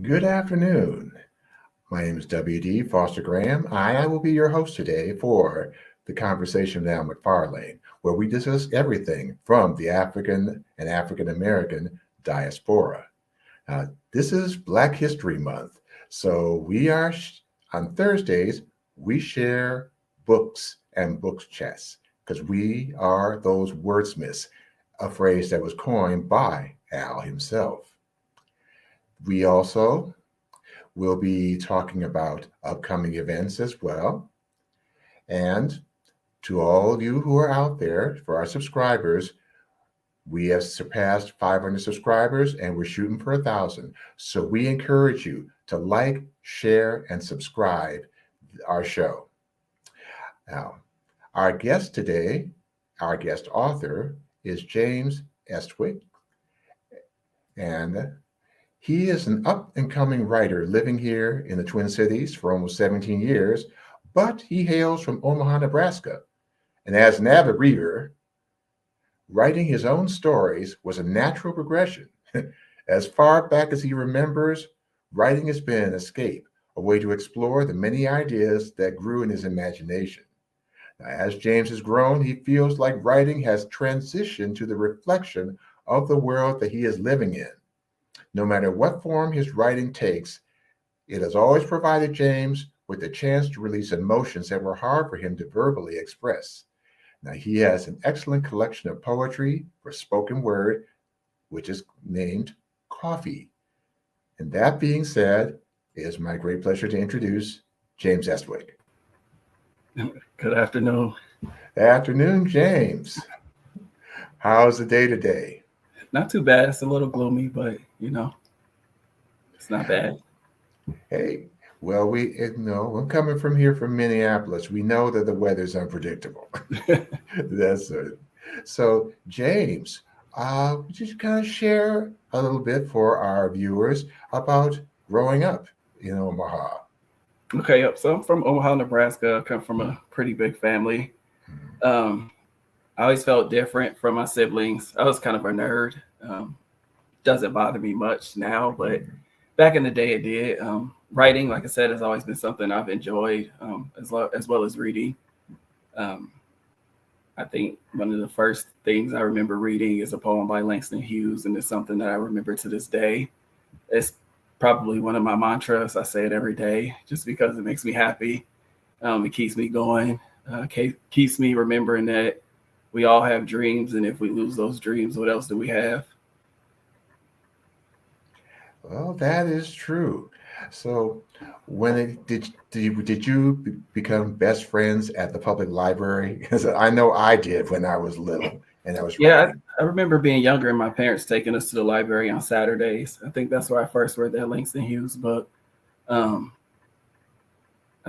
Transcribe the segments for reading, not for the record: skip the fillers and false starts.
Good afternoon. My name is W.D. Foster Graham. I will be your host today for the Conversation with Al McFarlane, where we discuss everything from the African and African American diaspora. This is Black History Month, so on Thursdays, we share books and book chats because we are those wordsmiths, a phrase that was coined by Al himself. We also will be talking about upcoming events as well. And to all of you who are out there, for our subscribers, we have surpassed 500 subscribers and we're shooting for 1,000. So we encourage you to like, share, and subscribe our show. Now, our guest today, our guest author, is James Estwick. And he is an up-and-coming writer living here in the Twin Cities for almost 17 years, but he hails from Omaha, Nebraska. And as an avid reader, writing his own stories was a natural progression. As far back as he remembers, writing has been an escape, a way to explore the many ideas that grew in his imagination. Now, as James has grown, he feels like writing has transitioned to the reflection of the world that he is living in. No matter what form his writing takes, it has always provided James with the chance to release emotions that were hard for him to verbally express. Now, he has an excellent collection of poetry for spoken word, which is named Coffee. And that being said, it is my great pleasure to introduce James Estwick. Good afternoon. Afternoon, James. How's the day today? Not too bad. It's a little gloomy, but it's not bad. Hey, well, I'm coming from here from Minneapolis. We know that the weather's unpredictable. That's it. So, James, would you kind of share a little bit for our viewers about growing up in Omaha? Okay, so I'm from Omaha, Nebraska. I come from a pretty big family. I always felt different from my siblings. I was kind of a nerd. Doesn't bother me much now, but back in the day it did. Writing, like I said, has always been something I've enjoyed, as well as reading. I think one of the first things I remember reading is a poem by Langston Hughes, and it's something that I remember to this day. It's probably one of my mantras. I say it every day just because it makes me happy. It keeps me going, keeps me remembering that we all have dreams, and if we lose those dreams, what else do we have? Well, that is true. So, did you become best friends at the public library? Because I know I did when I was little, and I was writing. I remember being younger and my parents taking us to the library on Saturdays. I think that's where I first read that Langston Hughes book. I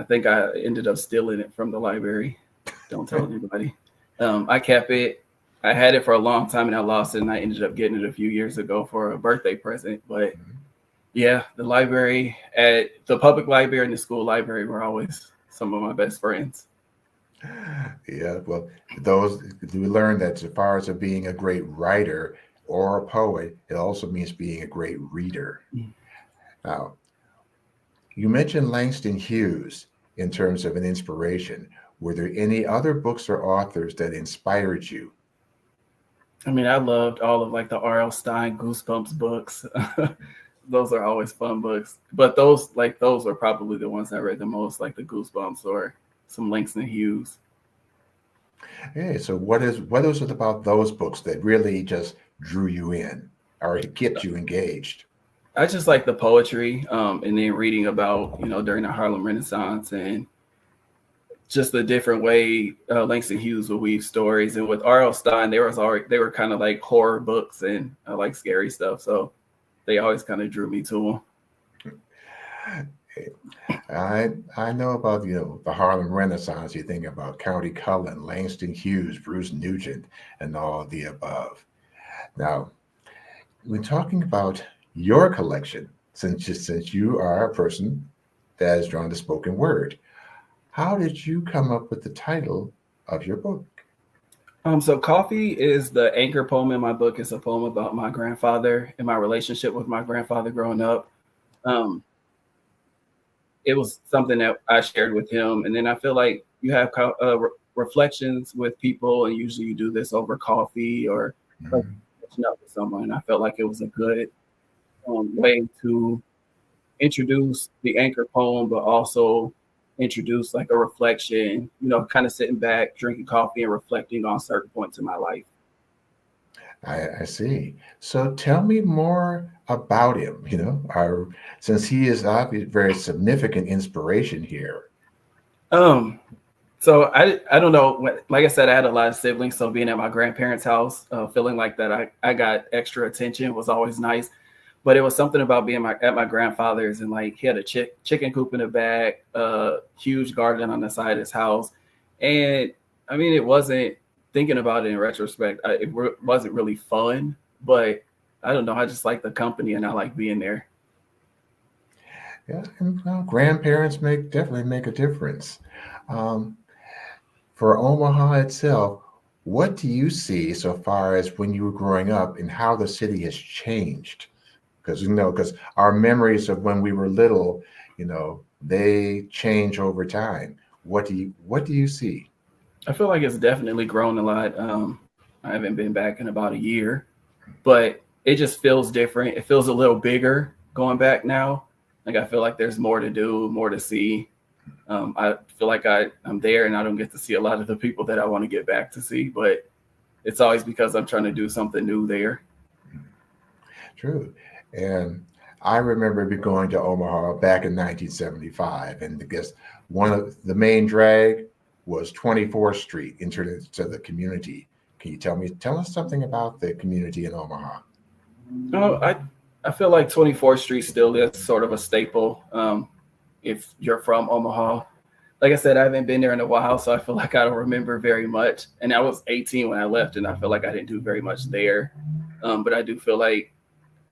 think I ended up stealing it from the library. Don't tell anybody. I kept it. I had it for a long time and I lost it, and I ended up getting it a few years ago for a birthday present. But yeah, the library, at the public library and the school library, were always some of my best friends. Yeah, well, we learned that as far as being a great writer or a poet, it also means being a great reader. Now, you mentioned Langston Hughes in terms of an inspiration. Were there any other books or authors that inspired you? I mean, I loved all of the R.L. Stine Goosebumps books. Those are always fun books. But those are probably the ones I read the most, like the Goosebumps or some Langston Hughes. Hey, so what is it about those books that really just drew you in or kept you engaged? I just like the poetry, and then reading about, during the Harlem Renaissance and just the different way Langston Hughes would weave stories. And with R.L. Stine, they were kind of like horror books, and I like scary stuff. So they always kind of drew me to them. I know about, the Harlem Renaissance. You think about Countee Cullen, Langston Hughes, Bruce Nugent, and all of the above. Now, when talking about your collection, since you are a person that is drawn to spoken word, how did you come up with the title of your book? So Coffee is the anchor poem in my book. It's a poem about my grandfather and my relationship with my grandfather growing up. It was something that I shared with him. And then I feel like you have reflections with people, and usually you do this over coffee or like Mhm. catching up with someone. I felt like it was a good way to introduce the anchor poem, but also introduce like a reflection, kind of sitting back, drinking coffee and reflecting on certain points in my life. I see. So tell me more about him, since he is obviously very significant inspiration here. Um, so I don't know. Like I said, I had a lot of siblings, so being at my grandparents' house, feeling like that I got extra attention was always nice. But it was something about being at my grandfather's, and like he had a chicken coop in the back, a huge garden on the side of his house, and I mean it wasn't, thinking about it in retrospect, wasn't really fun, but I don't know. I just like the company and I like being there. Yeah, and grandparents definitely make a difference. Um, for Omaha itself, what do you see so far as when you were growing up and how the city has changed? Because our memories of when we were little, they change over time. What do you see? I feel like it's definitely grown a lot. I haven't been back in about a year, but it just feels different. It feels a little bigger going back now. Like I feel like there's more to do, more to see. I feel like I'm there and I don't get to see a lot of the people that I want to get back to see, but it's always because I'm trying to do something new there. True. And I remember going to Omaha back in 1975, and I guess one of the main drag was 24th Street into the community. Can you tell us something about the community in Omaha? Oh, I feel like 24th Street still is sort of a staple. If you're from Omaha, like I said, I haven't been there in a while, so I feel like I don't remember very much. And I was 18 when I left, and I feel like I didn't do very much there. But I do feel like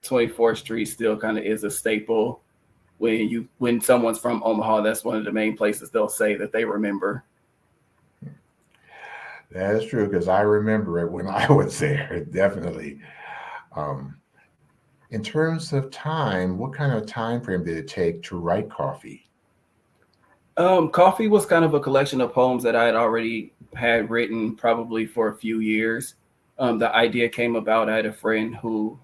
24th Street still kind of is a staple. When someone's from Omaha, that's one of the main places they'll say that they remember. That is true because I remember it when I was there, definitely. Um, in terms of time, what kind of time frame did it take to write Coffee? Coffee was kind of a collection of poems that I had already had written probably for a few years. The idea came about. I had a friend who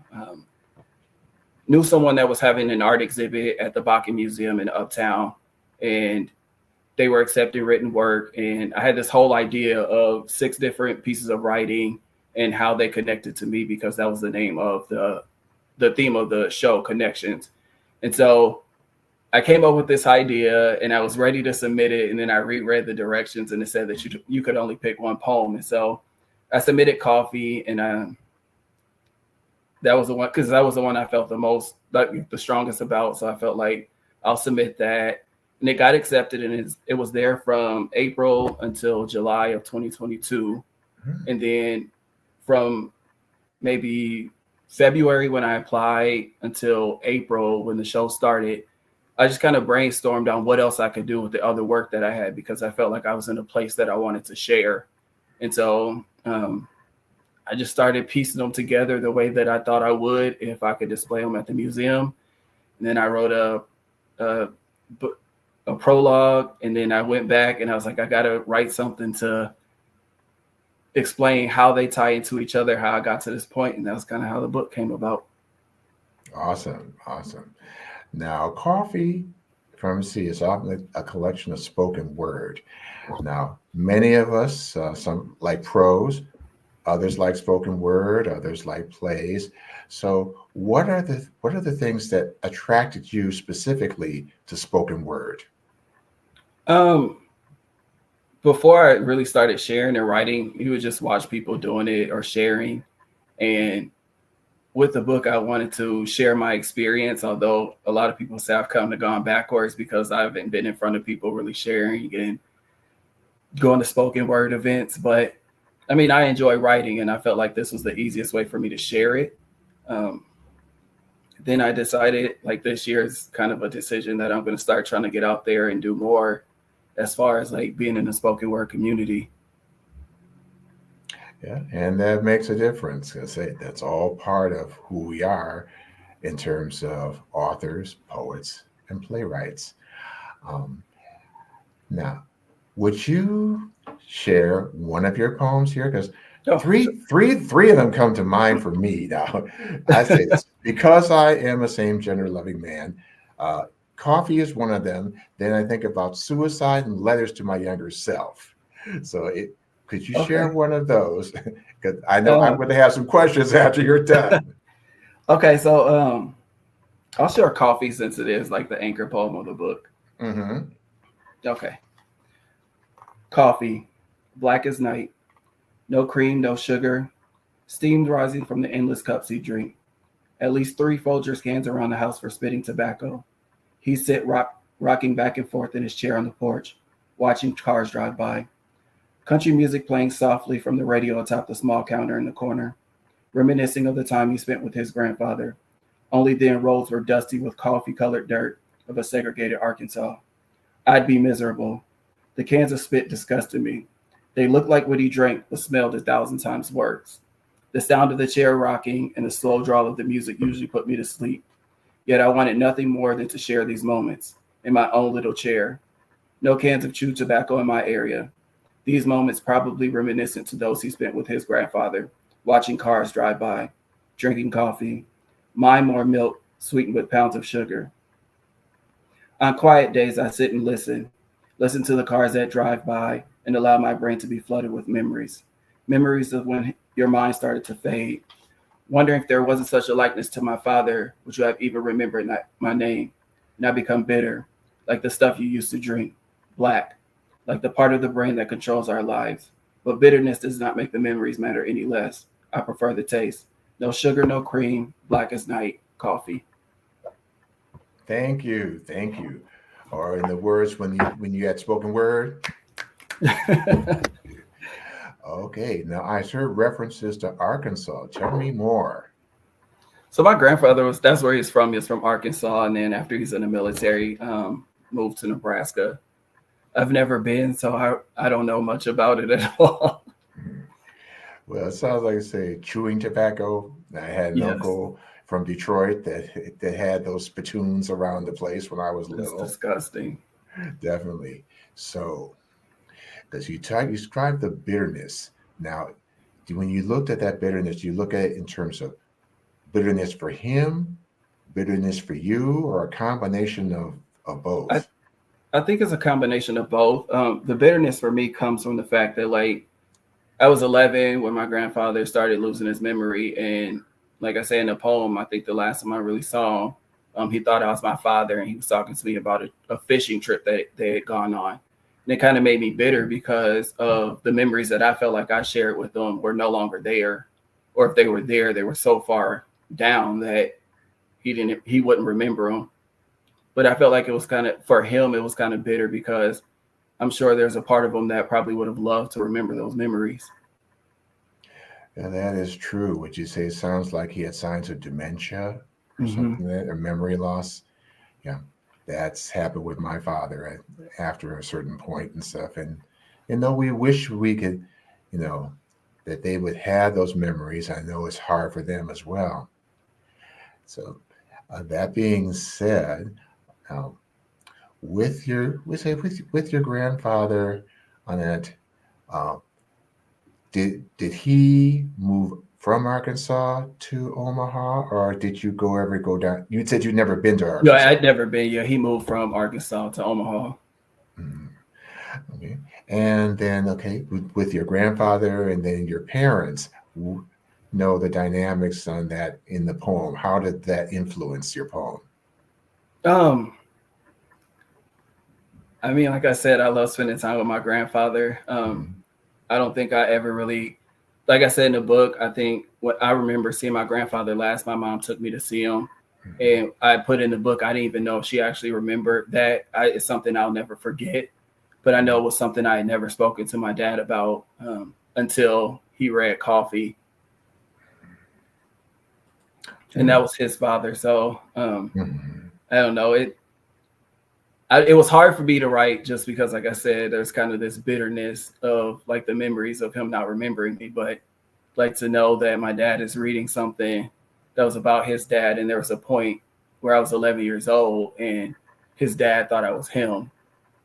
knew someone that was having an art exhibit at the Bakken Museum in Uptown, and they were accepting written work. And I had this whole idea of 6 different pieces of writing and how they connected to me, because that was the name of the theme of the show, Connections. And so I came up with this idea and I was ready to submit it. And then I reread the directions and it said that you could only pick one poem. And so I submitted Coffee, and that was the one, because that was the one I felt the strongest about. So I felt like I'll submit that. And it got accepted, and it was there from April until July of 2022. Hmm. And then from maybe February when I applied until April when the show started, I just kind of brainstormed on what else I could do with the other work that I had, because I felt like I was in a place that I wanted to share. And so I just started piecing them together the way that I thought I would if I could display them at the museum. And then I wrote a prologue, and then I went back and I was like, I got to write something to explain how they tie into each other, how I got to this point. And that was kind of how the book came about. Awesome, awesome. Now, Coffee from C is often a collection of spoken word. Now, many of us, some like prose, others like spoken word, others like plays. So, what are the things that attracted you specifically to spoken word? Um, Before I really started sharing and writing, you would just watch people doing it or sharing. And with the book, I wanted to share my experience, although a lot of people say I've kind of gone backwards because I haven't been in front of people really sharing and going to spoken word events. But I mean, I enjoy writing, and I felt like this was the easiest way for me to share it. Um, then I decided, like, this year is kind of a decision that I'm going to start trying to get out there and do more as far as like being in the spoken word community. Yeah, and that makes a difference. I say that's all part of who we are in terms of authors, poets, and playwrights. Um, Now, would you share one of your poems here? Because Oh, sure. three of them come to mind for me. Now, I say this because I am a same gender loving man. Uh, Coffee is one of them. Then I think about suicide and letters to my younger self. So, could you share Okay. one of those? Because I know I'm Um, going to have some questions after you're done. okay, so I'll share coffee since it is like the anchor poem of the book. Mm-hmm. Okay. Coffee, black as night, no cream, no sugar, steam rising from the endless cups he drink. At least 3 Folgers cans around the house for spitting tobacco. He rocking back and forth in his chair on the porch, watching cars drive by. Country music playing softly from the radio atop the small counter in the corner, reminiscing of the time he spent with his grandfather. Only then roads were dusty with coffee-colored dirt of a segregated Arkansas. I'd be miserable. The cans of spit disgusted me. They looked like what he drank, but smelled 1,000 times worse. The sound of the chair rocking and the slow drawl of the music usually put me to sleep. Yet I wanted nothing more than to share these moments in my own little chair. No cans of chewed tobacco in my area. These moments probably reminiscent to those he spent with his grandfather, watching cars drive by, drinking coffee, mine more milk sweetened with pounds of sugar. On quiet days, I sit and listen to the cars that drive by and allow my brain to be flooded with memories. Memories of when your mind started to fade. Wondering if there wasn't such a likeness to my father, would you have even remembered my name? And I become bitter, like the stuff you used to drink, black, like the part of the brain that controls our lives. But bitterness does not make the memories matter any less. I prefer the taste. No sugar, no cream, black as night, coffee. Thank you, thank you. Or in the words when you had spoken word. Okay, now I heard references to Arkansas. Tell me more. So my grandfather that's where he's from. He's from Arkansas. And then after he's in the military, moved to Nebraska. I've never been, so I don't know much about it at all. Well, it sounds like, say, chewing tobacco. I had an Yes, uncle from Detroit that had those spittoons around the place when I was it's little. disgusting. Definitely. So, because you described the bitterness. Now, when you looked at that bitterness, you look at it in terms of bitterness for him, bitterness for you, or a combination of I, both? I think it's a combination of both. The bitterness for me comes from the fact that like I was 11 when my grandfather started losing his memory, and like I say in the poem, I think the last time I really saw him, he thought I was my father, and he was talking to me about a fishing trip that they had gone on, and it kind of made me bitter because of the memories that I felt like I shared with them were no longer there, or if they were there, they were so far down that he wouldn't remember them. But I felt like it was kind of for him, it was kind of bitter because I'm sure there's a part of him that probably would have loved to remember those memories. And that is true. Would you say it sounds like he had signs of dementia or Hmm. something or memory loss? Yeah, that's happened with my father after a certain point and stuff. And though we wish we could, you know, that they would have those memories, I know it's hard for them as well. So that being said, um, with your grandfather on that, uh, did he move from Arkansas to Omaha, or did you go down? You said you'd never been to No, Arkansas. I'd never been. Yeah, he moved from Arkansas to Omaha. Mhm. Okay, and then okay, with your grandfather and then your parents, know the dynamics on that in the poem. How did that influence your poem? Um, I mean, like I said, I love spending time with my grandfather. Mhm. I don't think I ever really, like I said in the book, I think what I remember seeing my grandfather last, my mom took me to see him. And I put in the book, I didn't even know if she actually remembered that. It's something I'll never forget. But I know it was something I had never spoken to my dad about until he read Coffee. And that Yeah. was his father. So Mhm. I don't know. It was hard for me to write just because, like I said, there's kind of this bitterness of like the memories of him not remembering me. But like to know that my dad is reading something that was about his dad. And there was a point where I was 11 years old and his dad thought I was him.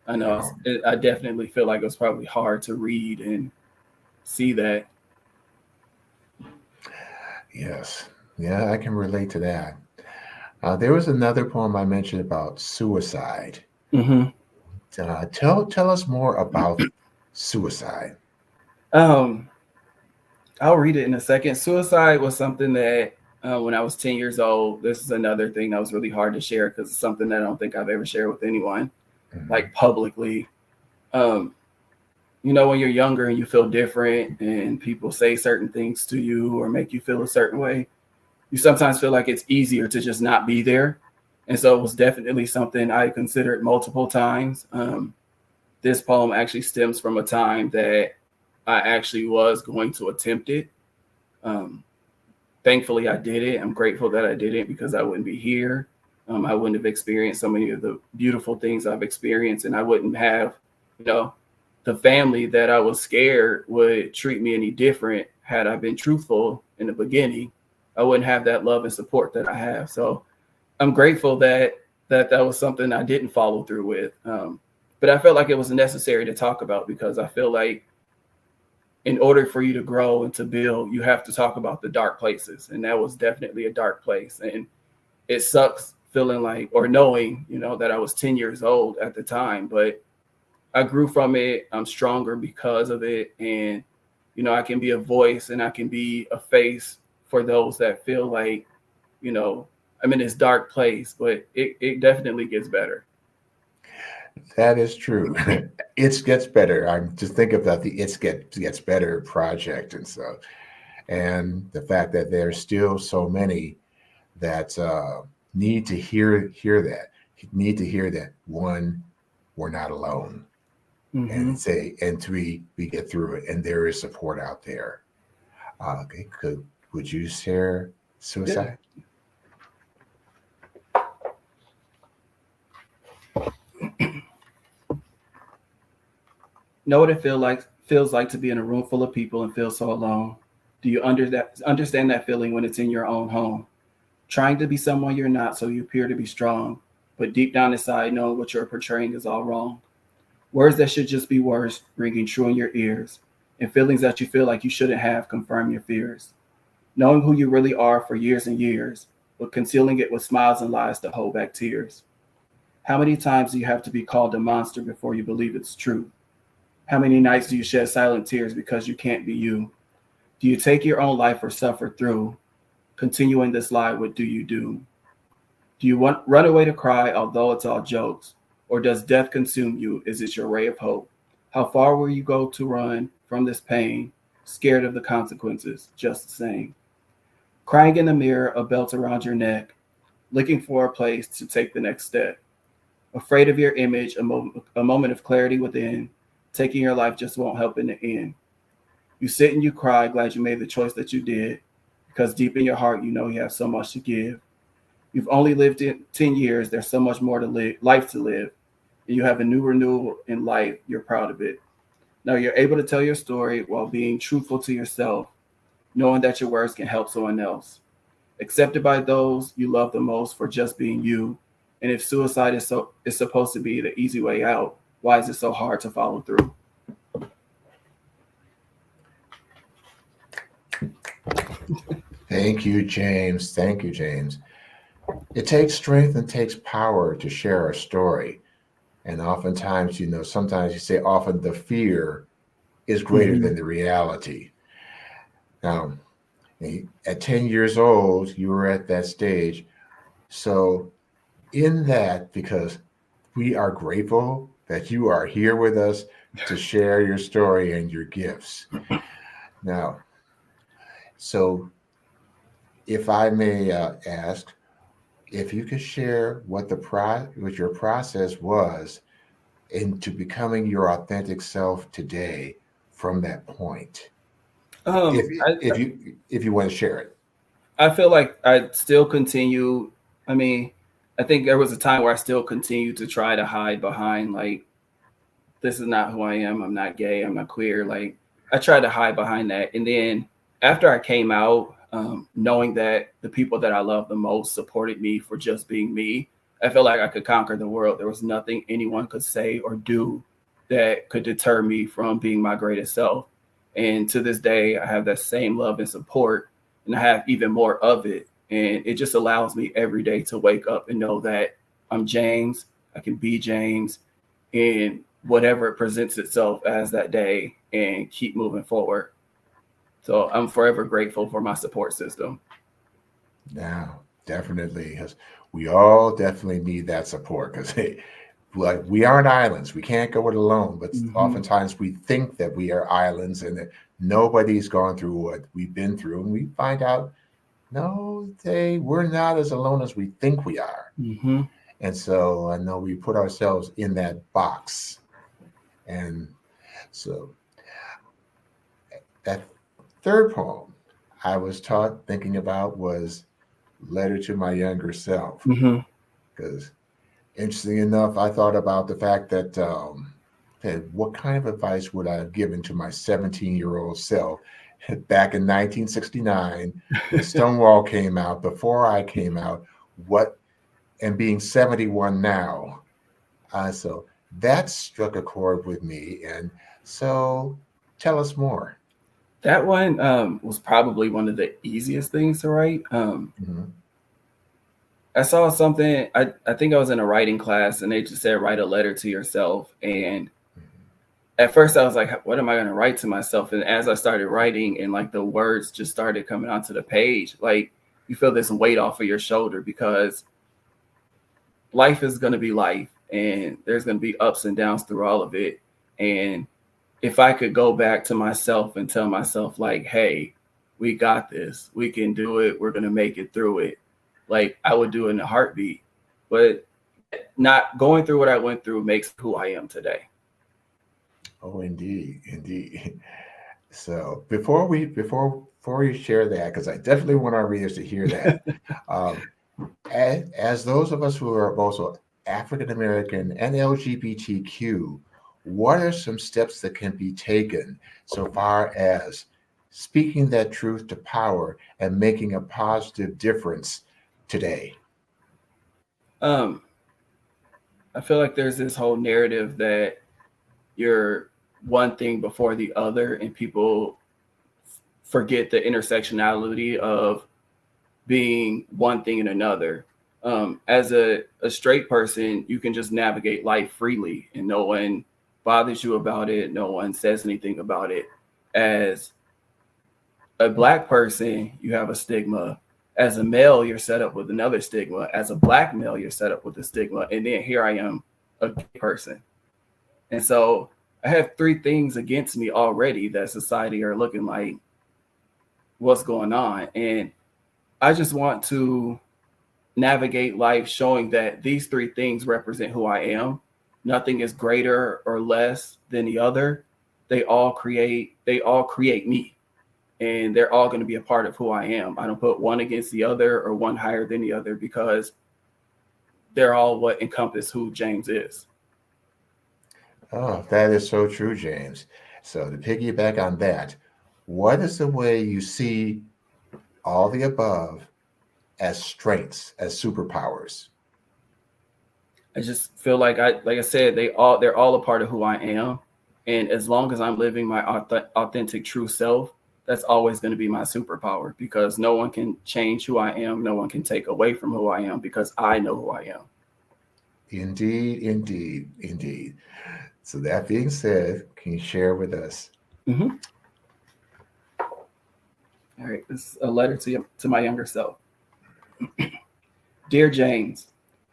I know I definitely feel like it was probably hard to read and see that. Yes. Yeah, I can relate to that. There was another poem I mentioned about suicide. Mm-hmm. Tell us more about suicide. I'll read it in a second. Suicide was something that when I was 10 years old, this is another thing that was really hard to share because it's something that I don't think I've ever shared with anyone, like publicly. You know, when you're younger and you feel different and people say certain things to you or make you feel a certain way, you sometimes feel like it's easier to just not be there. And so it was definitely something I considered multiple times. This poem actually stems from a time that I actually was going to attempt it. Thankfully, I did it. I'm grateful that I did it because I wouldn't be here. I wouldn't have experienced so many of the beautiful things I've experienced, and I wouldn't have, you know, the family that I was scared would treat me any different had I been truthful in the beginning. I wouldn't have that love and support that I have. So I'm grateful that was something I didn't follow through with. But I felt like it was necessary to talk about because I feel like in order for you to grow and to build, you have to talk about the dark places. And that was definitely a dark place. And it sucks feeling like, or knowing, you know, that I was 10 years old at the time, but I grew from it. I'm stronger because of it. And, you know, I can be a voice and I can be a face for those that feel like, you know, I'm in this dark place, but it definitely gets better. That is true. It gets better. I'm just thinking about the Gets Better project and so, and the fact that there's still so many that need to hear that, need to hear that one, we're not alone. And say, and three, we get through it, and there is support out there. Okay, would you share suicide? Yeah. Know what it feels like to be in a room full of people and feel so alone. Do you understand that feeling when it's in your own home? Trying to be someone you're not so you appear to be strong, but deep down inside knowing what you're portraying is all wrong. Words that should just be words ringing true in your ears, and feelings that you feel like you shouldn't have confirm your fears. Knowing who you really are for years and years, but concealing it with smiles and lies to hold back tears. How many times do you have to be called a monster before you believe it's true? How many nights do you shed silent tears because you can't be you? Do you take your own life or suffer through? Continuing this lie, what do you do? Do you run away to cry, although it's all jokes? Or does death consume you? Is it your ray of hope? How far will you go to run from this pain, scared of the consequences, just the same? Crying in the mirror, a belt around your neck, looking for a place to take the next step. Afraid of your image, a moment of clarity within, taking your life just won't help in the end. You sit and you cry, glad you made the choice that you did, because deep in your heart, you know you have so much to give. You've only lived in 10 years. There's so much more life to live. And you have a new renewal in life. You're proud of it. Now you're able to tell your story while being truthful to yourself, knowing that your words can help someone else. Accepted by those you love the most for just being you. And if suicide is supposed to be the easy way out, why is it so hard to follow through? Thank you, James. Thank you, James. It takes strength and takes power to share a story. And oftentimes, you know, sometimes you say often the fear is greater than the reality. Now, at 10 years old, you were at that stage. So in that, because we are grateful that you are here with us to share your story and your gifts. Now, so if I may ask, if you could share what your process was into becoming your authentic self today from that point, if you want to share it. I feel like I still continue. I mean, I think there was a time where I still continued to try to hide behind like, this is not who I am. I'm not gay. I'm not queer. Like I tried to hide behind that. And then after I came out, knowing that the people that I love the most supported me for just being me. I felt like I could conquer the world. There was nothing anyone could say or do that could deter me from being my greatest self. And to this day, I have that same love and support, and I have even more of it. And it just allows me every day to wake up and know that I'm James, I can be James, and whatever it presents itself as that day, and keep moving forward. So I'm forever grateful for my support system. Now, definitely, because we all definitely need that support, because like, we aren't islands. We can't go it alone. But oftentimes we think that we are islands and that nobody's gone through what we've been through. And we find out, no, we're not as alone as we think we are. And so I know we put ourselves in that box. And so that third poem I was thinking about was Letter to My Younger Self. Because interesting enough, I thought about the fact that what kind of advice would I have given to my 17-year-old self back in 1969 when Stonewall came out, before I came out, and being 71 now. So that struck a chord with me. And so tell us more. That one was probably one of the easiest things to write. I saw something, I think I was in a writing class, and they just said, write a letter to yourself. And at first I was like, what am I going to write to myself? And as I started writing, and like the words just started coming onto the page, like you feel this weight off of your shoulder, because life is going to be life, and there's going to be ups and downs through all of it. And if I could go back to myself and tell myself, like, hey, we got this, we can do it, we're going to make it through it, like, I would do it in a heartbeat. But not going through what I went through makes who I am today. Oh, indeed, indeed. So before we share that, because I definitely want our readers to hear that, as those of us who are also African American and LGBTQ, what are some steps that can be taken so far as speaking that truth to power and making a positive difference today? I feel like there's this whole narrative that you're one thing before the other, and people forget the intersectionality of being one thing and another. As a straight person, you can just navigate life freely, and no one bothers you about it. No one says anything about it. As a Black person, you have a stigma. As a male, you're set up with another stigma. As a Black male, you're set up with a stigma. And then here I am, a gay person. And so I have three things against me already that society are looking like, what's going on? And I just want to navigate life showing that these three things represent who I am. Nothing is greater or less than the other. They all create me, and they're all going to be a part of who I am. I don't put one against the other or one higher than the other, because they're all what encompass who James is. Oh, that is so true, James. So to piggyback on that, what is the way you see all the above as strengths, as superpowers? I just feel like I said, they're all a part of who I am. And as long as I'm living my authentic, true self, that's always going to be my superpower, because no one can change who I am. No one can take away from who I am, because I know who I am. Indeed, indeed, indeed. So that being said, can you share with us? All right. This is a letter to my younger self. Dear James,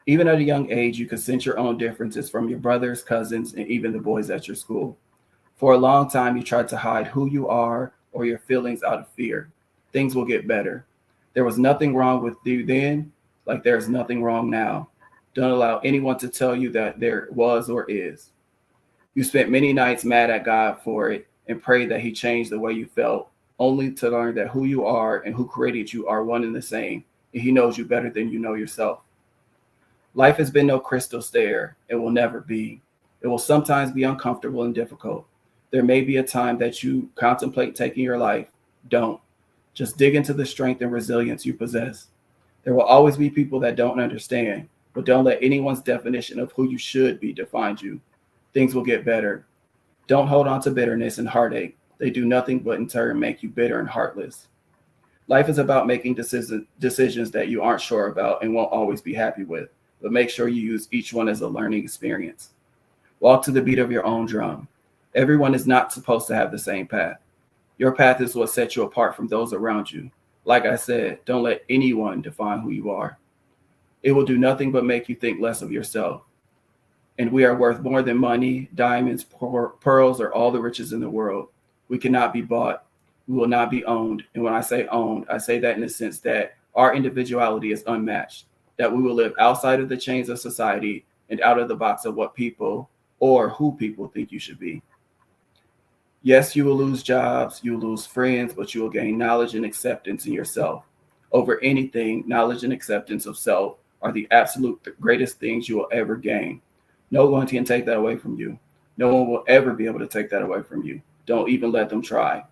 even at a young age, you could sense your own differences from your brothers, cousins, and even the boys at your school. For a long time, you tried to hide who you are or your feelings out of fear. Things will get better. There was nothing wrong with you then, like there's nothing wrong now. Don't allow anyone to tell you that there was or is. You spent many nights mad at God for it and prayed that he changed the way you felt, only to learn that who you are and who created you are one and the same, and he knows you better than you know yourself. Life has been no crystal stair. It will never be. It will sometimes be uncomfortable and difficult. There may be a time that you contemplate taking your life. Don't. Just dig into the strength and resilience you possess. There will always be people that don't understand, but don't let anyone's definition of who you should be define you. Things will get better. Don't hold on to bitterness and heartache. They do nothing but in turn make you bitter and heartless. Life is about making decisions that you aren't sure about and won't always be happy with, but make sure you use each one as a learning experience. Walk to the beat of your own drum. Everyone is not supposed to have the same path. Your path is what sets you apart from those around you. Like I said, don't let anyone define who you are. It will do nothing but make you think less of yourself. And we are worth more than money, diamonds, pearls, or all the riches in the world. We cannot be bought. We will not be owned. And when I say owned, I say that in the sense that our individuality is unmatched, that we will live outside of the chains of society and out of the box of what people or who people think you should be. Yes, you will lose jobs, you will lose friends, but you will gain knowledge and acceptance in yourself. Over anything, knowledge and acceptance of self are the absolute greatest things you will ever gain. No one can take that away from you. No one will ever be able to take that away from you. Don't even let them try.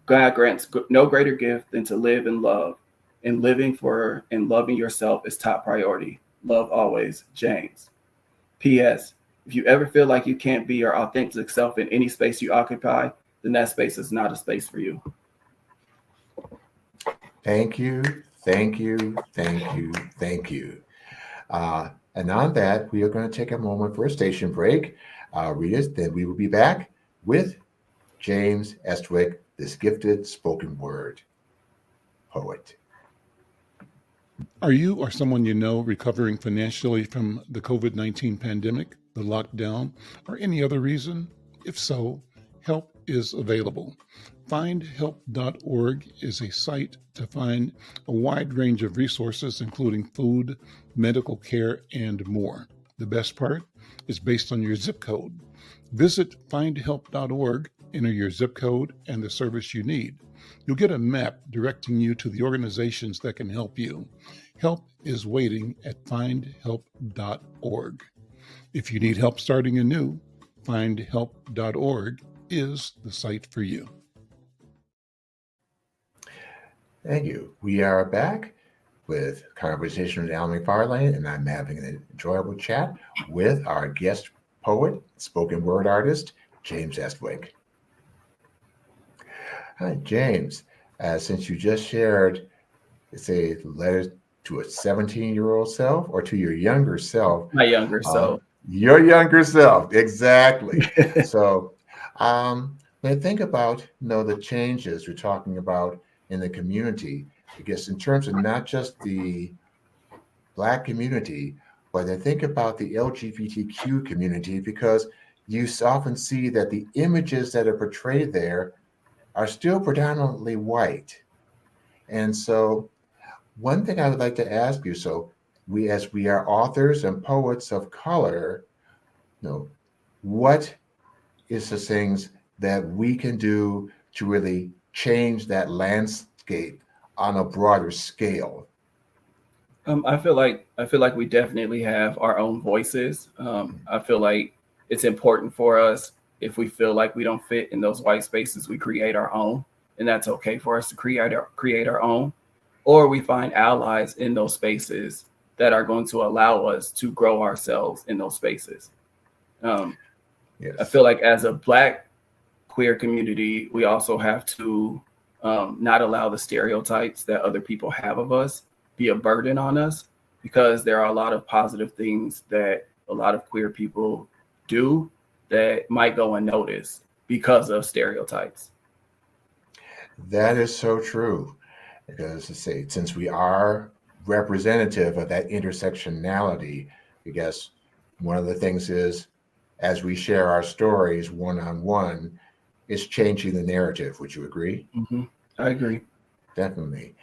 God grants no greater gift than to live and love. And living for and loving yourself is top priority. Love always, James. P.S. If you ever feel like you can't be your authentic self in any space you occupy, then that space is not a space for you. Thank you, thank you, thank you, thank you. And on that, we are going to take a moment for a station break. Readers, then we will be back with James Estwick, this gifted spoken word poet. Are you or someone you know recovering financially from the COVID-19 pandemic, the lockdown, or any other reason? If so, help is available. Findhelp.org is a site to find a wide range of resources, including food, medical care, and more. The best part is based on your zip code. Visit findhelp.org, enter your zip code and the service you need. You'll get a map directing you to the organizations that can help you. Help is waiting at findhelp.org. If you need help starting anew, findhelp.org is the site for you. Thank you. We are back with Conversation with Al McFarlane, and I'm having an enjoyable chat with our guest poet, spoken word artist, James Estwick. Hi, James. Since you just shared, it's a letter to a 17-year-old self or to your younger self. My younger self. Your younger self, exactly. So when I think about, the changes you're talking about in the community, I guess in terms of not just the Black community, but I think about the LGBTQ community, because you often see that the images that are portrayed there are still predominantly white. And so one thing I would like to ask you, so as we are authors and poets of color, what is the things that we can do to really change that landscape on a broader scale? I feel like we definitely have our own voices. I feel like it's important for us, if we feel like we don't fit in those white spaces, we create our own, and that's okay for us to create our own, or we find allies in those spaces that are going to allow us to grow ourselves in those spaces. Yes. I feel like as a Black queer community, we also have to not allow the stereotypes that other people have of us be a burden on us, because there are a lot of positive things that a lot of queer people do that might go unnoticed because of stereotypes. That is so true. Because since we are representative of that intersectionality, I guess one of the things is, as we share our stories one-on-one, it's changing the narrative. Would you agree? Mm-hmm. I agree. Definitely.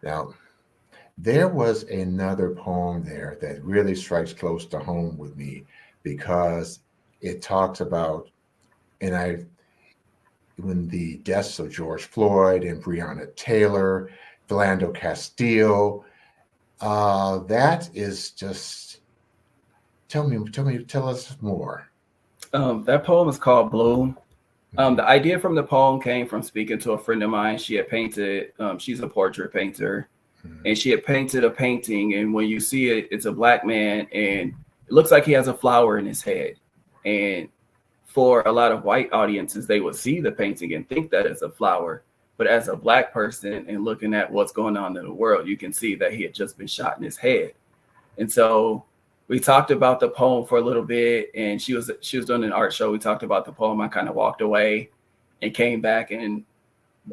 Now, there was another poem there that really strikes close to home with me, because it talks about, when the deaths of George Floyd and Breonna Taylor, Philando Castile, that is just, tell us more. That poem is called Bloom. The idea from the poem came from speaking to a friend of mine. She had painted, she's a portrait painter, and she had painted a painting. And when you see it, it's a Black man, and it looks like he has a flower in his head. And for a lot of white audiences, they would see the painting and think that it's a flower. But as a Black person and looking at what's going on in the world, you can see that he had just been shot in his head. And so we talked about the poem for a little bit, and she was doing an art show. We talked about the poem. I kind of walked away and came back in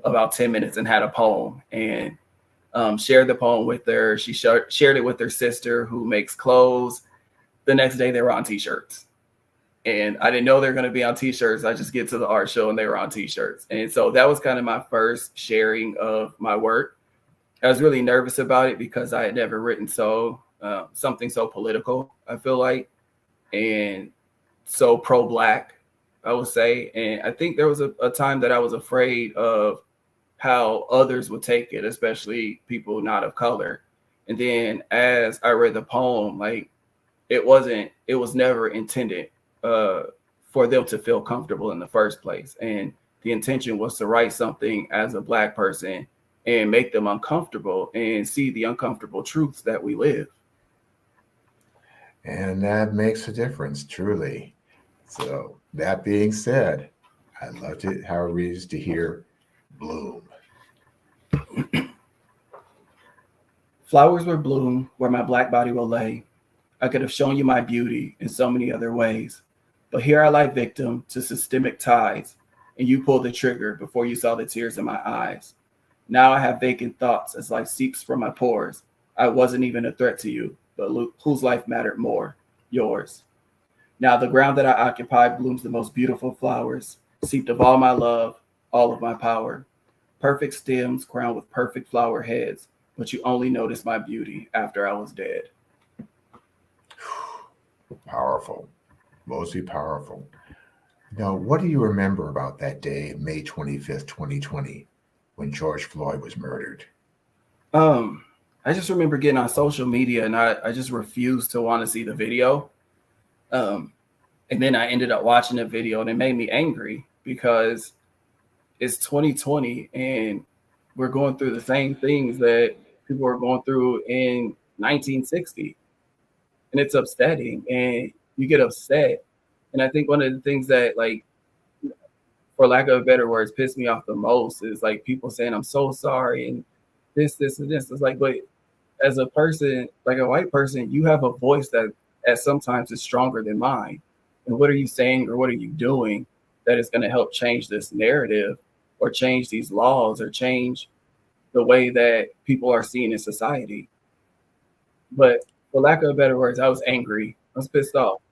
about 10 minutes and had a poem, and shared the poem with her. She shared it with her sister, who makes clothes. The next day they were on t-shirts, and I didn't know they were going to be on t-shirts. I just get to the art show and they were on t-shirts. And so that was kind of my first sharing of my work. I was really nervous about it because I had never written something so political, I feel like, and so pro-Black, I would say. And I think there was a time that I was afraid of how others would take it, especially people not of color. And then as I read the poem, like, it was never intended for them to feel comfortable in the first place. And the intention was to write something as a Black person and make them uncomfortable and see the uncomfortable truths that we live. And that makes a difference, truly. So that being said, I loved it how it reads to hear Bloom. Flowers will bloom where my Black body will lay. I could have shown you my beauty in so many other ways, but here I lie victim to systemic ties, and you pulled the trigger before you saw the tears in my eyes. Now I have vacant thoughts as life seeps from my pores. I wasn't even a threat to you, but whose life mattered more? Yours. Now the ground that I occupy blooms the most beautiful flowers, seeped of all my love, all of my power. Perfect stems crowned with perfect flower heads, but you only noticed my beauty after I was dead. Powerful, mostly powerful. Now, what do you remember about that day, May 25th, 2020, when George Floyd was murdered? I just remember getting on social media and I just refused to want to see the video. And then I ended up watching the video and it made me angry because it's 2020 and we're going through the same things that people were going through in 1960. And it's upsetting and you get upset. And I think one of the things that, like, for lack of better words, pissed me off the most is like people saying, I'm so sorry. And this, and this. It's like, but as a person, like a white person, you have a voice that at sometimes is stronger than mine. And what are you saying or what are you doing that is going to help change this narrative or change these laws or change the way that people are seen in society? But for lack of better words, I was angry. I was pissed off.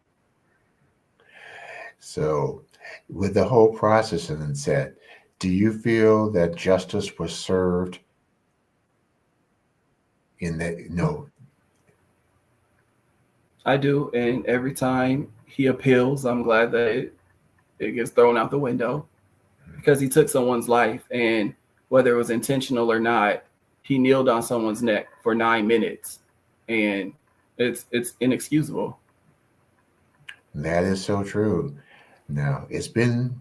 So with the whole process and said, do you feel that justice was served in that? No. I do. And every time he appeals, I'm glad that it gets thrown out the window because he took someone's life. And whether it was intentional or not, he kneeled on someone's neck for 9 minutes. And it's inexcusable. That is so true. Now, it's been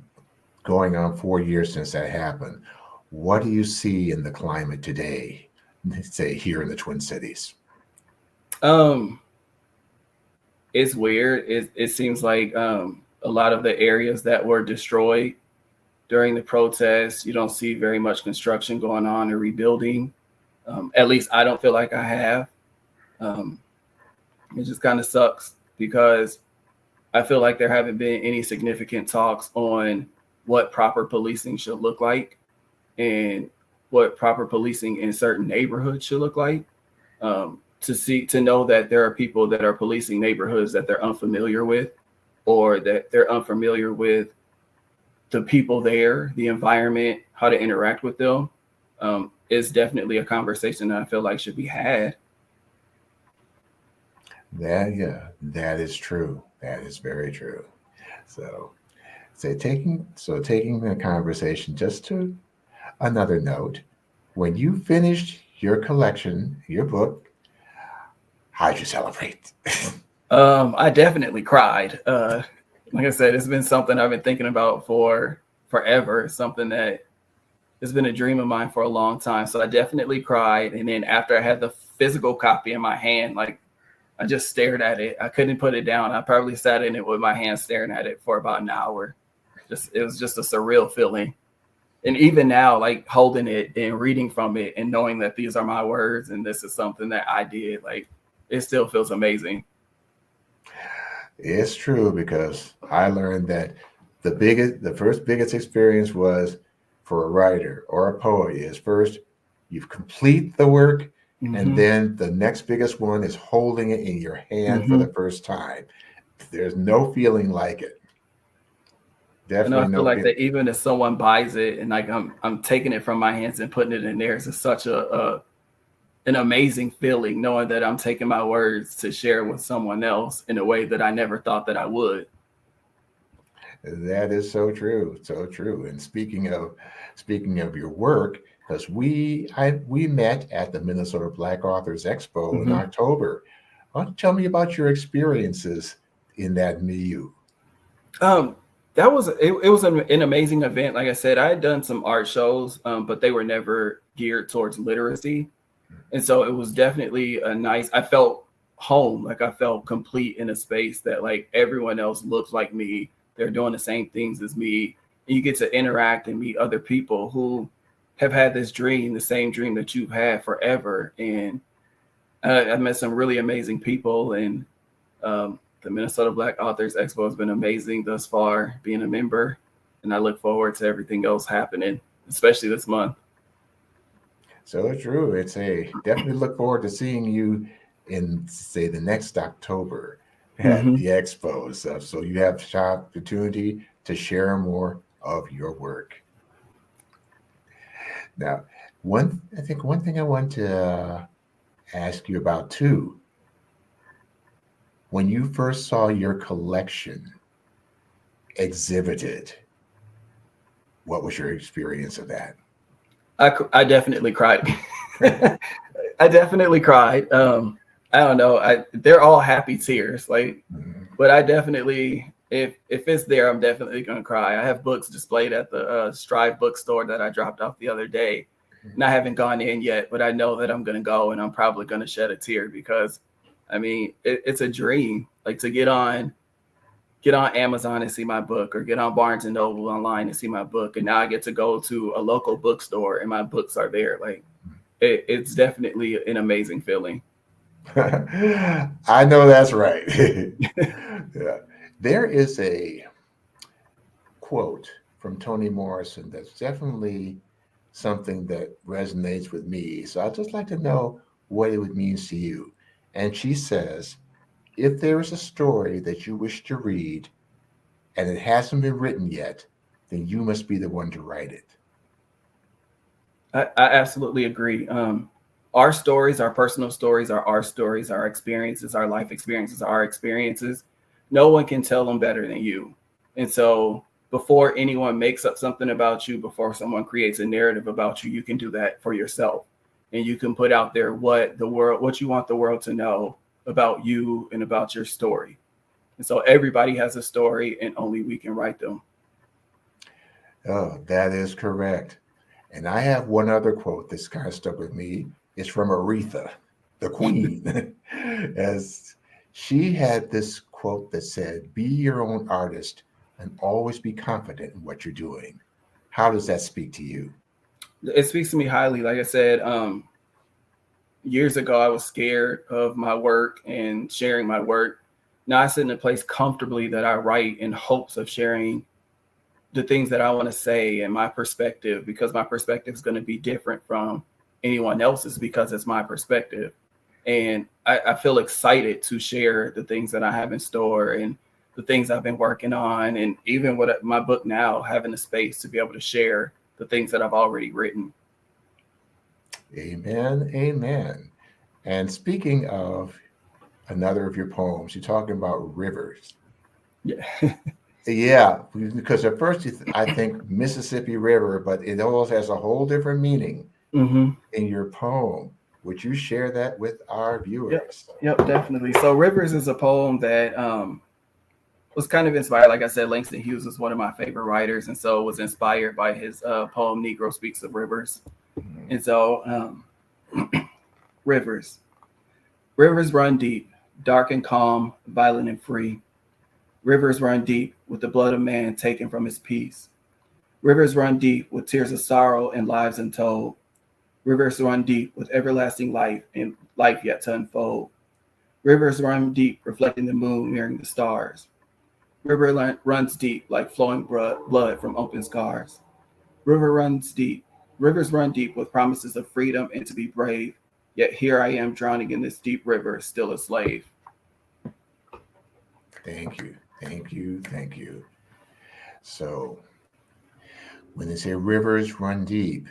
going on 4 years since that happened. What do you see in the climate today, say here in the Twin Cities? It's weird. It seems like a lot of the areas that were destroyed during the protests, you don't see very much construction going on or rebuilding. At least I don't feel like I have. It just kind of sucks because I feel like there haven't been any significant talks on what proper policing should look like and what proper policing in certain neighborhoods should look like. To know that there are people that are policing neighborhoods that they're unfamiliar with, or that they're unfamiliar with the people there, the environment, how to interact with them, is definitely a conversation that I feel like should be had. That is true. That is very true. So taking the conversation just to another note, when you finished your collection, your book, how'd you celebrate? I definitely cried. Like I said, it's been something I've been thinking about for forever. It's something that has been a dream of mine for a long time. So I definitely cried. And then after I had the physical copy in my hand, like I just stared at it. I couldn't put it down. I probably sat in it with my hand staring at it for about an hour. It was just a surreal feeling. And even now, like holding it and reading from it and knowing that these are my words and this is something that I did, like it still feels amazing. It's true, because I learned that the first biggest experience was for a writer or a poet is first you complete the work, and then the next biggest one is holding it in your hand for the first time. There's no feeling like it. Definitely. And I feel like that even if someone buys it and like I'm taking it from my hands and putting it in theirs, it's such an amazing feeling knowing that I'm taking my words to share with someone else in a way that I never thought that I would. That is so true, so true. And speaking of your work, because we met at the Minnesota Black Authors Expo in October. Why don't you tell me about your experiences in that milieu? That was it was an amazing event. Like I said, I had done some art shows, but they were never geared towards literacy. And so it was definitely I felt home, like I felt complete in a space that like everyone else looked like me. They're doing the same things as me. And you get to interact and meet other people who have had this dream, the same dream that you've had forever. And I met some really amazing people, and the Minnesota Black Authors Expo has been amazing thus far, being a member, and I look forward to everything else happening, especially this month. So true. Definitely look forward to seeing you in, say, the next October at the expo. So you have the opportunity to share more of your work. Now, one thing I want to ask you about too. When you first saw your collection exhibited, what was your experience of that? I definitely cried. I definitely cried. I don't know. They're all happy tears, but I definitely, if it's there, I'm definitely gonna cry. I have books displayed at the Strive bookstore that I dropped off the other day, and I haven't gone in yet, but I know that I'm gonna go, and I'm probably gonna shed a tear because, I mean, it's a dream, like to get on Amazon and see my book, or get on Barnes and Noble online and see my book, and now I get to go to a local bookstore and my books are there. Like it's definitely an amazing feeling. I know that's right. Yeah. There is a quote from Toni Morrison that's definitely something that resonates with me. So I'd just like to know what it means to you. And she says, if there is a story that you wish to read and it hasn't been written yet, then you must be the one to write it. I absolutely agree. Our stories, our personal stories, are our stories, our experiences, our life experiences, our experiences. No one can tell them better than you. And so before anyone makes up something about you, before someone creates a narrative about you, you can do that for yourself. And you can put out there what you want the world to know about you and about your story. And so everybody has a story, and only we can write them. Oh, that is correct. And I have one other quote that's kind of stuck with me. It's from Aretha, the queen. As she had this quote that said, be your own artist and always be confident in what you're doing. How does that speak to you? It speaks to me highly. Like I said, years ago, I was scared of my work and sharing my work. Now I sit in a place comfortably that I write in hopes of sharing the things that I want to say and my perspective, because my perspective is going to be different from anyone else's because it's my perspective. And I feel excited to share the things that I have in store and the things I've been working on. And even with my book now, having a space to be able to share the things that I've already written. Amen. Amen. And speaking of another of your poems, you're talking about rivers. Yeah. Yeah, because at first I think Mississippi River, but it also has a whole different meaning in your poem. Would you share that with our viewers? Yep, definitely. So Rivers is a poem that was kind of inspired. Like I said, Langston Hughes was one of my favorite writers, and so was inspired by his poem "Negro Speaks of Rivers." And so, rivers run deep, dark and calm, violent and free. Rivers run deep with the blood of man taken from his peace. Rivers run deep with tears of sorrow and lives untold. Rivers run deep with everlasting life and life yet to unfold. Rivers run deep, reflecting the moon, mirroring the stars. Runs deep like flowing blood from open scars. Rivers run deep with promises of freedom and to be brave. Yet here I am drowning in this deep river, still a slave. Thank you. Thank you. Thank you. So when they say rivers run deep,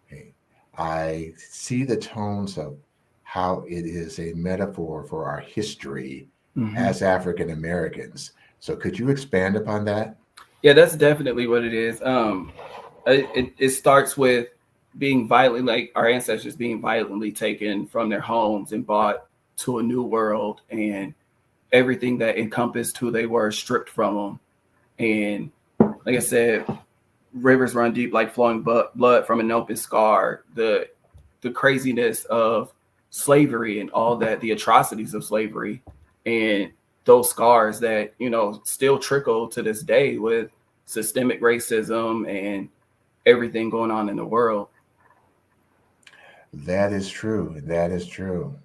okay, I see the tones of how it is a metaphor for our history as African Americans. So could you expand upon that? Yeah, that's definitely what it is. It starts with being violently, like our ancestors being violently taken from their homes and brought to a new world, and everything that encompassed who they were stripped from them. And like I said, rivers run deep like flowing blood from an open scar. The craziness of slavery and all that, the atrocities of slavery, and those scars that, you know, still trickle to this day with systemic racism and everything going on in the world. That is true. That is true.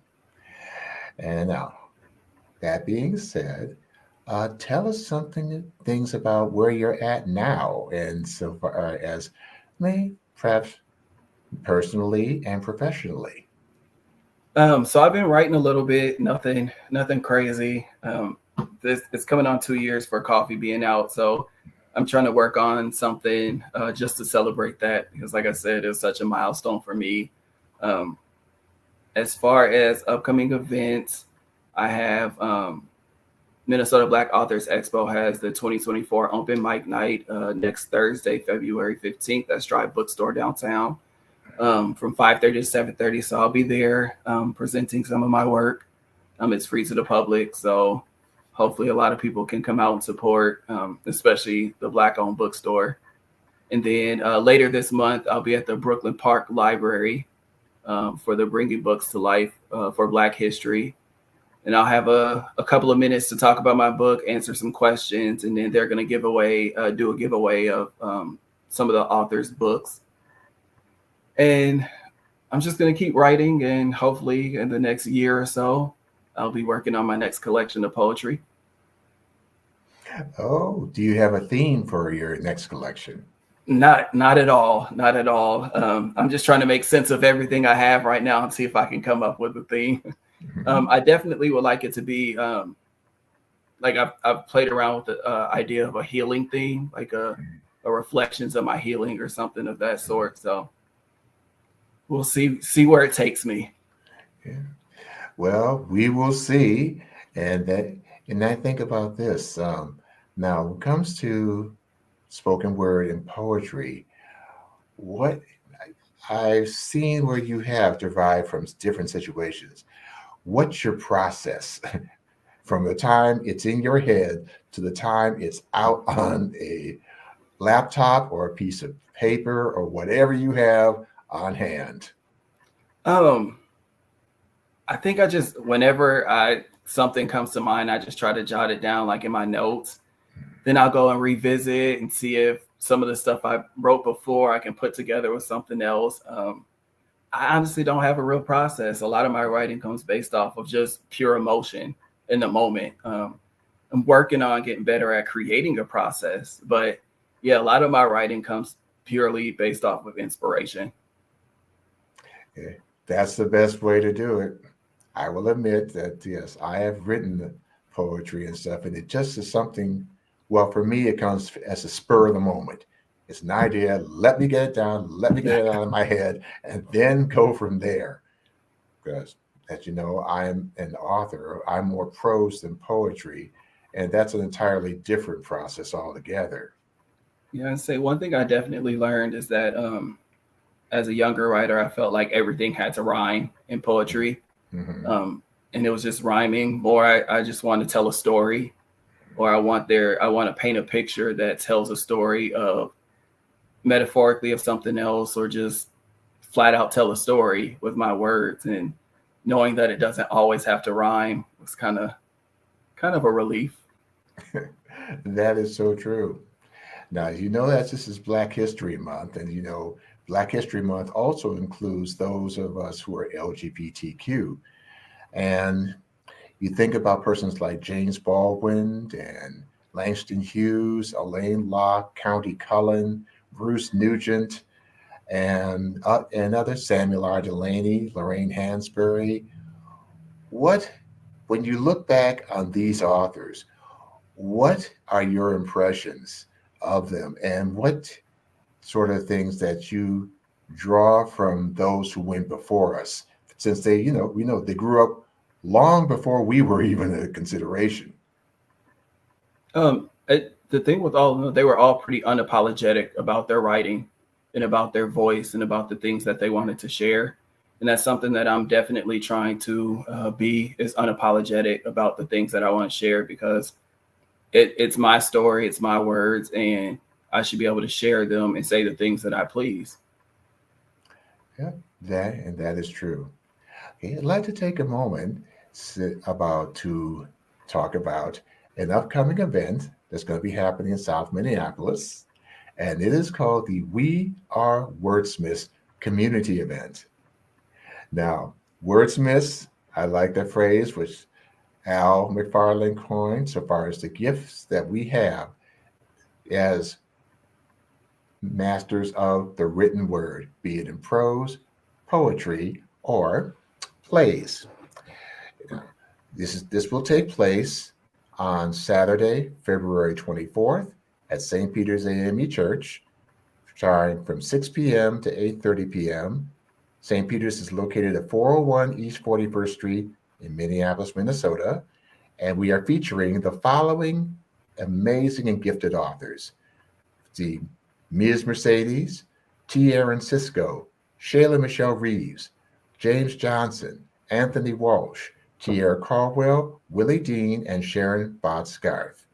And now, that being said, tell us things about where you're at now, and so far as perhaps personally and professionally. So I've been writing a little bit, nothing crazy. It's coming on 2 years for Coffee being out, so I'm trying to work on something just to celebrate that, because like I said, it was such a milestone for me. As far as upcoming events, I have Minnesota Black Authors Expo has the 2024 open mic night next Thursday, February 15th at Strive Bookstore downtown from 5:30 to 7:30. So I'll be there presenting some of my work. It's free to the public, so hopefully a lot of people can come out and support, especially the Black-owned bookstore. And then later this month, I'll be at the Brooklyn Park Library for the Bringing Books to Life for Black History. And I'll have a couple of minutes to talk about my book, answer some questions, and then they're going to do a giveaway of some of the author's books. And I'm just going to keep writing, and hopefully in the next year or so, I'll be working on my next collection of poetry. Oh, do you have a theme for your next collection? Not at all. Not at all. I'm just trying to make sense of everything I have right now and see if I can come up with a theme. I definitely would like it to be like I've played around with the idea of a healing theme, like a reflections of my healing or something of that sort. So we'll see where it takes me. Yeah. Well, we will see. And I think about this. Now, when it comes to spoken word and poetry, what I've seen where you have derived from different situations. What's your process from the time it's in your head to the time it's out on a laptop or a piece of paper or whatever you have on hand? I think whenever something comes to mind, I just try to jot it down like in my notes. Then I'll go and revisit and see if some of the stuff I wrote before I can put together with something else. I honestly don't have a real process. A lot of my writing comes based off of just pure emotion in the moment. I'm working on getting better at creating a process, but yeah, a lot of my writing comes purely based off of inspiration. Yeah, that's the best way to do it. I will admit that, yes, I have written the poetry and stuff, and it just is something, well, for me, it comes as a spur of the moment. It's an idea. Let me get it down. Let me get it out of my head, and then go from there. Because, as you know, I'm an author. I'm more prose than poetry, and that's an entirely different process altogether. Yeah, I'd say one thing I definitely learned is that as a younger writer, I felt like everything had to rhyme in poetry. And it was just rhyming more. I just wanted to tell a story, or I want to paint a picture that tells a story of metaphorically of something else, or just flat out tell a story with my words. And knowing that it doesn't always have to rhyme was kind of a relief. That is so true. Now, you know that this is Black History Month, and Black History Month also includes those of us who are LGBTQ. And you think about persons like James Baldwin and Langston Hughes, Elaine Locke, County Cullen, Bruce Nugent, and others, Samuel R. Delaney, Lorraine Hansberry. When you look back on these authors, what are your impressions of them, and what sort of things that you draw from those who went before us, since we know they grew up long before we were even a consideration? The thing with all of them, they were all pretty unapologetic about their writing and about their voice and about the things that they wanted to share. And that's something that I'm definitely trying to be, is unapologetic about the things that I want to share, because it's my story, it's my words, and I should be able to share them and say the things that I please. Yeah, that is true. Okay, I'd like to take a moment to talk about an upcoming event that's going to be happening in South Minneapolis, and it is called the We Are Wordsmiths Community Event. Now, wordsmiths, I like that phrase, which Al McFarlane coined, so far as the gifts that we have as masters of the written word, be it in prose, poetry, or plays. This will take place on Saturday, February 24th at St. Peter's AME Church, starting from 6 p.m. to 8:30 p.m. St. Peter's is located at 401 East 41st Street in Minneapolis, Minnesota, and we are featuring the following amazing and gifted authors: the Ms. Mercedes, T. Aaron Cisco, Shayla Michelle Reeves, James Johnson, Anthony Walsh, Tierra Caldwell, Willie Dean, and Sharon Bott-Scarth.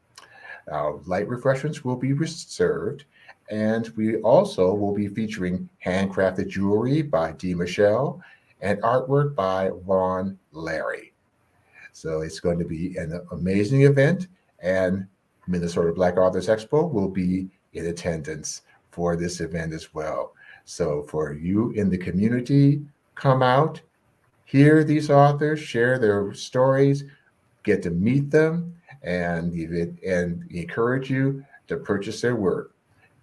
Light refreshments will be served, and we also will be featuring handcrafted jewelry by Dee Michelle and artwork by Vaughn Larry. So it's going to be an amazing event, and Minnesota Black Authors Expo will be in attendance for this event as well. So for you in the community, come out, hear these authors, share their stories, get to meet them, and encourage you to purchase their work.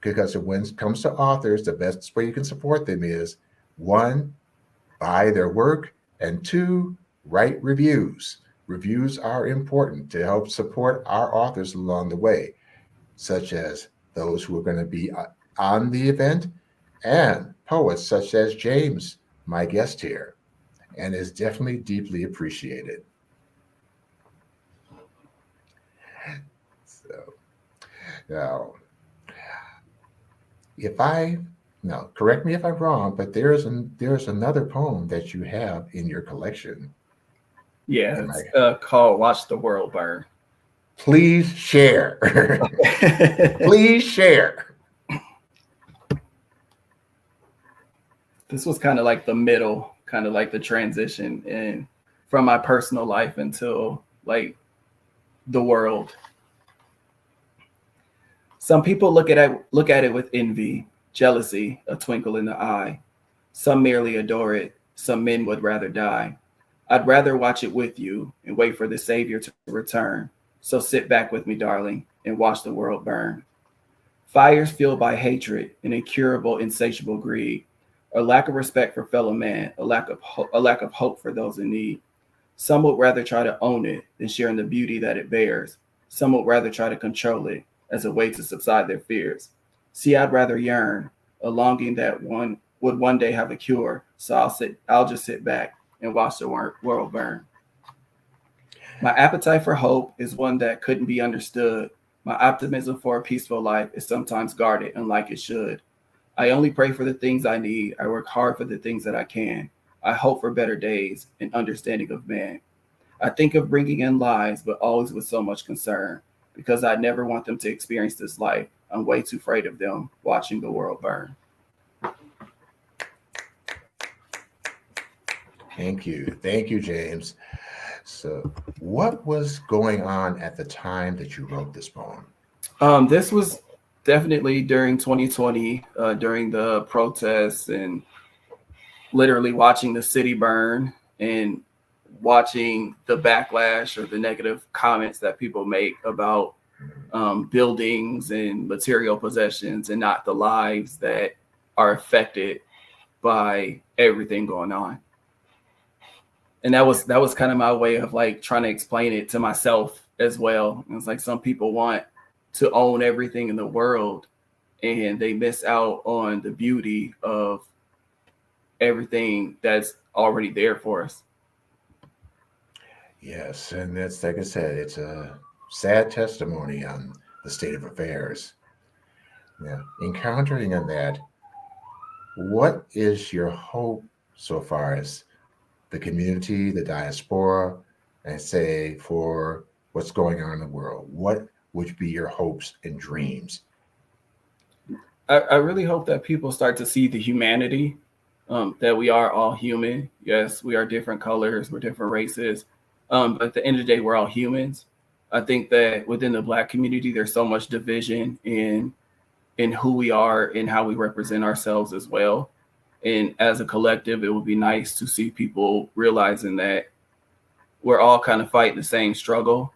Because when it comes to authors, the best way you can support them is, 1, buy their work, and 2, write reviews. Reviews are important to help support our authors along the way, such as those who are going to be on the event, and poets such as James, my guest here, and is definitely deeply appreciated. So now, correct me if I'm wrong, but there's another poem that you have in your collection. Yeah, it's called Watch the World Burn. Please share. Please share. This was kind of like the middle, kind of like the transition in from my personal life until like the world. Some people look at it with envy, jealousy, a twinkle in the eye. Some merely adore it. Some men would rather die. I'd rather watch it with you and wait for the Savior to return. So sit back with me, darling, and watch the world burn. Fires fueled by hatred and incurable, insatiable greed, a lack of respect for fellow man, a lack of hope for those in need. Some would rather try to own it than share in the beauty that it bears. Some would rather try to control it as a way to subside their fears. See, I'd rather yearn, a longing that one would one day have a cure. So I'll just sit back and watch the world burn. My appetite for hope is one that couldn't be understood. My optimism for a peaceful life is sometimes guarded unlike it should. I only pray for the things I need. I work hard for the things that I can. I hope for better days and understanding of man. I think of bringing in lives, but always with so much concern. because I never want them to experience this life. I'm way too afraid of them watching the world burn. Thank you. Thank you, James. So what was going on at the time that you wrote this poem? This was definitely during 2020, during the protests, and literally watching the city burn and watching the backlash or the negative comments that people make about buildings and material possessions, and not the lives that are affected by everything going on. And that was kind of my way of like trying to explain it to myself as well. It's like some people want to own everything in the world, and they miss out on the beauty of everything that's already there for us. Yes, and that's like I said, it's a sad testimony on the state of affairs. Yeah, encountering on that, what is your hope so far as the community, the diaspora, and say for what's going on in the world? What would be your hopes and dreams? I really hope that people start to see the humanity, that we are all human. Yes, we are different colors, we're different races. But at the end of the day, we're all humans. I think that within the Black community, there's so much division in who we are and how we represent ourselves as well. And as a collective, it would be nice to see people realizing that we're all kind of fighting the same struggle.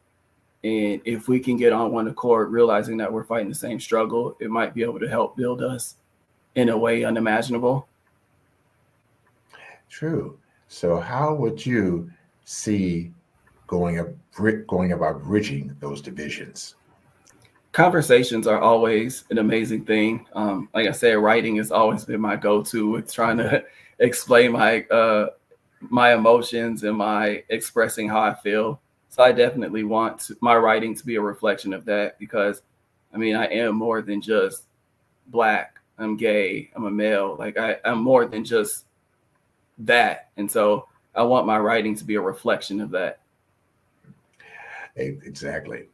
And if we can get on one accord, realizing that we're fighting the same struggle, it might be able to help build us in a way unimaginable. True. So how would you see going about bridging those divisions? Conversations are always an amazing thing. Like I said, writing has always been my go-to with trying to explain my emotions and my expressing how I feel. So I definitely want my writing to be a reflection of that, because I mean, I am more than just Black. I'm gay. I'm a male. Like I'm more than just that. And so I want my writing to be a reflection of that. Exactly.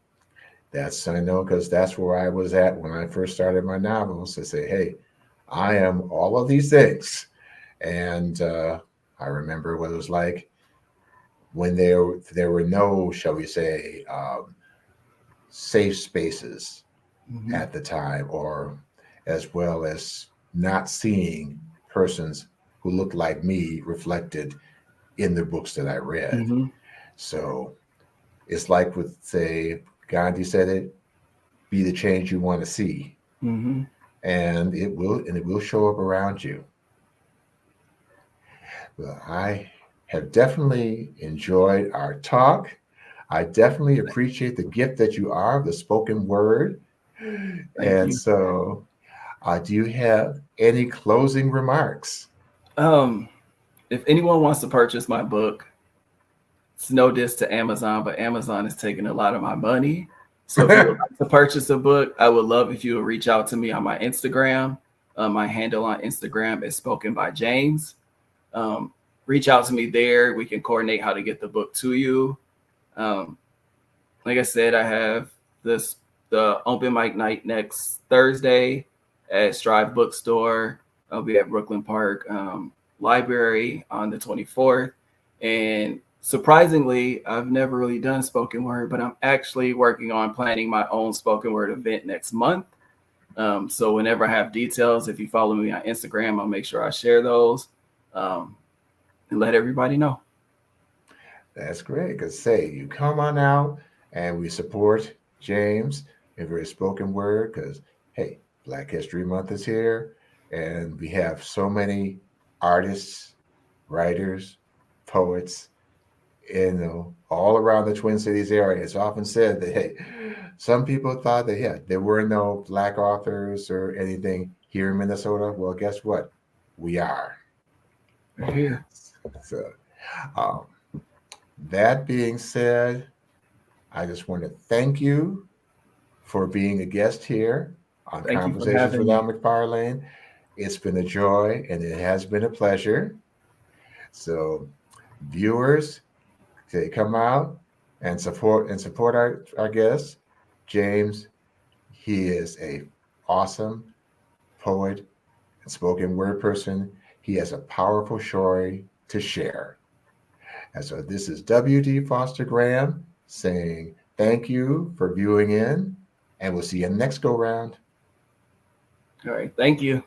That's, I know, because that's where I was at when I first started my novels, to say, hey, I am all of these things. And I remember what it was like when there were no, shall we say, safe spaces at the time, or as well as not seeing persons who looked like me reflected in the books that I read. So it's like with, say, Gandhi said it, be the change you want to see. And it will show up around you. Well, I have definitely enjoyed our talk. I definitely appreciate the gift that you are of the spoken word. Thank you. So do you have any closing remarks? If anyone wants to purchase my book, it's no diss to Amazon, but Amazon is taking a lot of my money. So if you would like to purchase a book, I would love if you would reach out to me on my Instagram. My handle on Instagram is Spoken by James. Reach out to me there. We can coordinate how to get the book to you. Like I said, I have the open mic night next Thursday at Strive Bookstore. I'll be at Brooklyn Park Library on the 24th. And surprisingly, I've never really done spoken word, but I'm actually working on planning my own spoken word event next month. So whenever I have details, if you follow me on Instagram, I'll make sure I share those and let everybody know. That's great. Because say you come on out and we support James in very spoken word, because hey, Black History Month is here, and we have so many artists, writers, poets, all around the Twin Cities area. It's often said that, hey, some people thought that, there were no Black authors or anything here in Minnesota. Well, guess what? We are. We're here. So, that being said, I just want to thank you for being a guest here on Conversations with Al McFarlane. It's been a joy, and it has been a pleasure. So, viewers, they come out and support our guests. James, he is a awesome poet and spoken word person. He has a powerful story to share. And so this is W.D. Foster Graham saying thank you for viewing in, and we'll see you next go round. All right. Thank you.